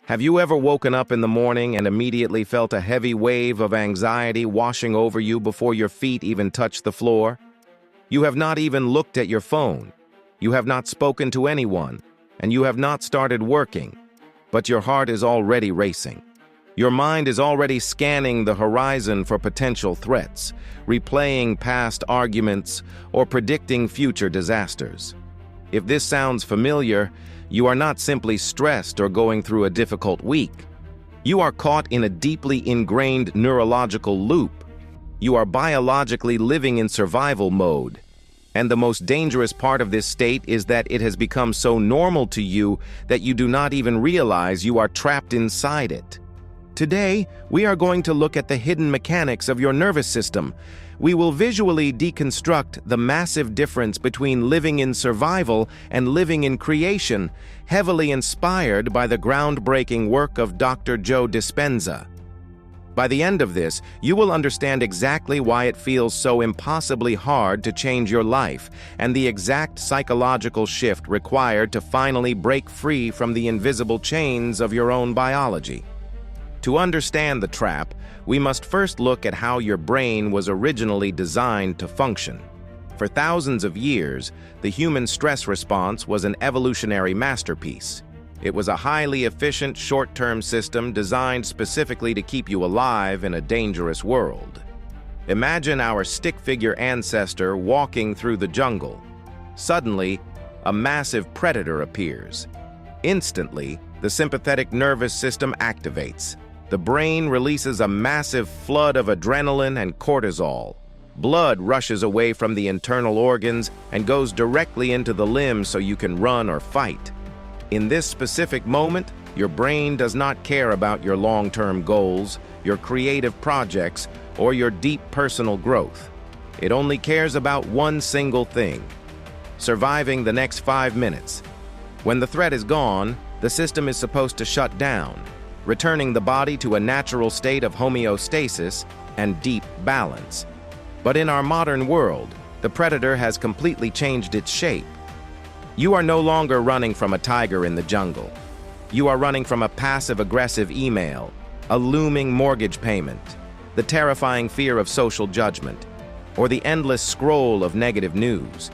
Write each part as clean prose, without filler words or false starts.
Have you ever woken up in the morning and immediately felt a heavy wave of anxiety washing over you before your feet even touched the floor? You have not even looked at your phone. You have not spoken to anyone, and you have not started working, but your heart is already racing. Your mind is already scanning the horizon for potential threats, replaying past arguments, or predicting future disasters. If this sounds familiar, you are not simply stressed or going through a difficult week. You are caught in a deeply ingrained neurological loop. You are biologically living in survival mode. And the most dangerous part of this state is that it has become so normal to you that you do not even realize you are trapped inside it. Today, we are going to look at the hidden mechanics of your nervous system. We will visually deconstruct the massive difference between living in survival and living in creation, heavily inspired by the groundbreaking work of Dr. Joe Dispenza. By the end of this, you will understand exactly why it feels so impossibly hard to change your life and the exact psychological shift required to finally break free from the invisible chains of your own biology. To understand the trap, we must first look at how your brain was originally designed to function. For thousands of years, the human stress response was an evolutionary masterpiece. It was a highly efficient short-term system designed specifically to keep you alive in a dangerous world. Imagine our stick-figure ancestor walking through the jungle. Suddenly, a massive predator appears. Instantly, the sympathetic nervous system activates. The brain releases a massive flood of adrenaline and cortisol. Blood rushes away from the internal organs and goes directly into the limbs so you can run or fight. In this specific moment, your brain does not care about your long-term goals, your creative projects, or your deep personal growth. It only cares about one single thing: surviving the next 5 minutes. When the threat is gone, the system is supposed to shut down, returning the body to a natural state of homeostasis and deep balance. But in our modern world, the predator has completely changed its shape. You are no longer running from a tiger in the jungle. You are running from a passive-aggressive email, a looming mortgage payment, the terrifying fear of social judgment, or the endless scroll of negative news.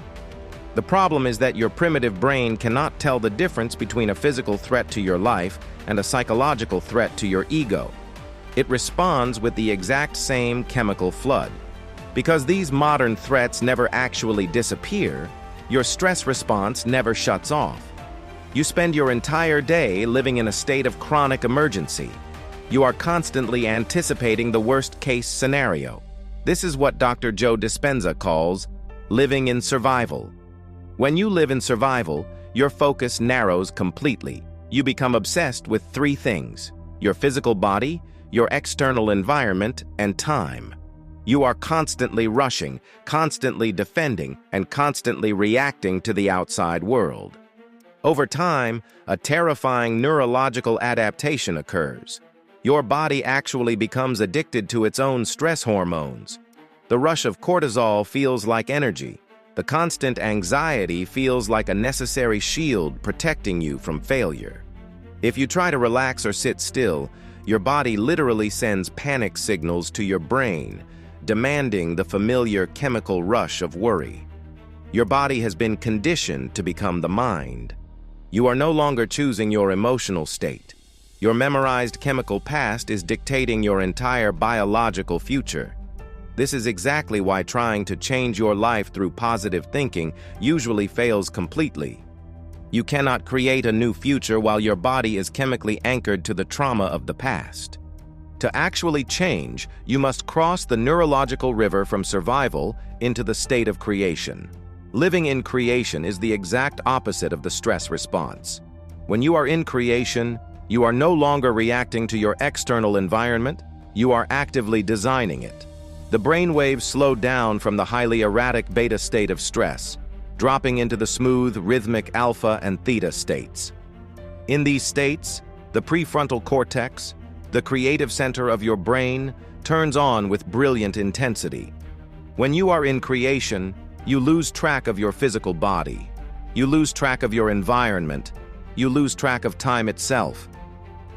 The problem is that your primitive brain cannot tell the difference between a physical threat to your life and a psychological threat to your ego. It responds with the exact same chemical flood. Because these modern threats never actually disappear, your stress response never shuts off. You spend your entire day living in a state of chronic emergency. You are constantly anticipating the worst-case scenario. This is what Dr. Joe Dispenza calls living in survival. When you live in survival, your focus narrows completely. You become obsessed with 3 things: your physical body, your external environment, and time. You are constantly rushing, constantly defending, and constantly reacting to the outside world. Over time, a terrifying neurological adaptation occurs. Your body actually becomes addicted to its own stress hormones. The rush of cortisol feels like energy. The constant anxiety feels like a necessary shield protecting you from failure. If you try to relax or sit still, your body literally sends panic signals to your brain, demanding the familiar chemical rush of worry. Your body has been conditioned to become the mind. You are no longer choosing your emotional state. Your memorized chemical past is dictating your entire biological future. This is exactly why trying to change your life through positive thinking usually fails completely. You cannot create a new future while your body is chemically anchored to the trauma of the past. To actually change, you must cross the neurological river from survival into the state of creation. Living in creation is the exact opposite of the stress response. When you are in creation, you are no longer reacting to your external environment, you are actively designing it. The brainwaves slow down from the highly erratic beta state of stress, dropping into the smooth, rhythmic alpha and theta states. In these states, the prefrontal cortex, the creative center of your brain, turns on with brilliant intensity. When you are in creation, you lose track of your physical body. You lose track of your environment. You lose track of time itself.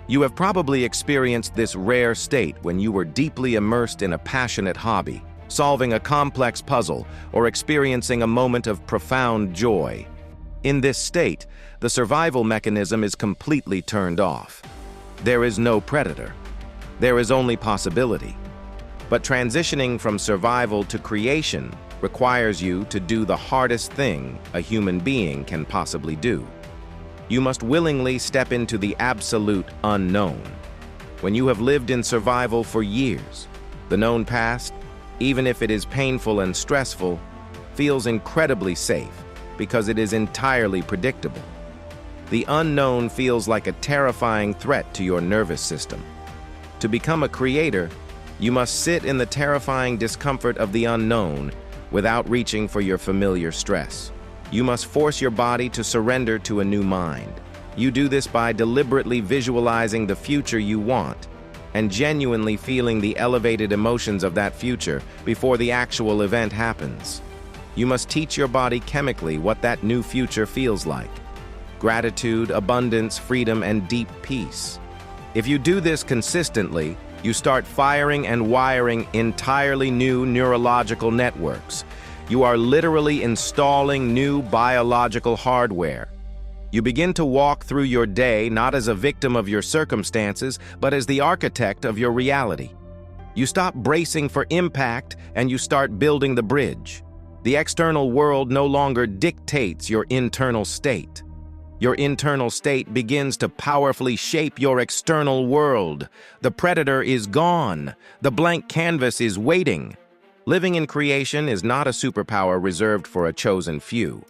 You have probably experienced this rare state when you were deeply immersed in a passionate hobby, solving a complex puzzle, or experiencing a moment of profound joy. In this state, the survival mechanism is completely turned off. There is no predator. There is only possibility. But transitioning from survival to creation requires you to do the hardest thing a human being can possibly do. You must willingly step into the absolute unknown. When you have lived in survival for years, the known past, even if it is painful and stressful, feels incredibly safe because it is entirely predictable. The unknown feels like a terrifying threat to your nervous system. To become a creator, you must sit in the terrifying discomfort of the unknown without reaching for your familiar stress. You must force your body to surrender to a new mind. You do this by deliberately visualizing the future you want and genuinely feeling the elevated emotions of that future before the actual event happens. You must teach your body chemically what that new future feels like: gratitude, abundance, freedom, and deep peace. If you do this consistently, you start firing and wiring entirely new neurological networks. You are literally installing new biological hardware. You begin to walk through your day not as a victim of your circumstances, but as the architect of your reality. You stop bracing for impact and you start building the bridge. The external world no longer dictates your internal state. Your internal state begins to powerfully shape your external world. The predator is gone. The blank canvas is waiting. Living in creation is not a superpower reserved for a chosen few.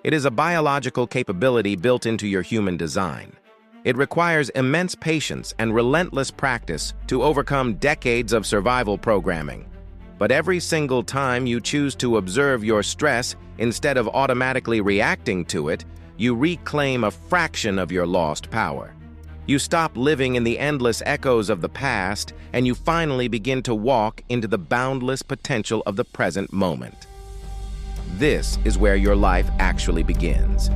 It is a biological capability built into your human design. It requires immense patience and relentless practice to overcome decades of survival programming. But every single time you choose to observe your stress instead of automatically reacting to it, you reclaim a fraction of your lost power. You stop living in the endless echoes of the past, and you finally begin to walk into the boundless potential of the present moment. This is where your life actually begins.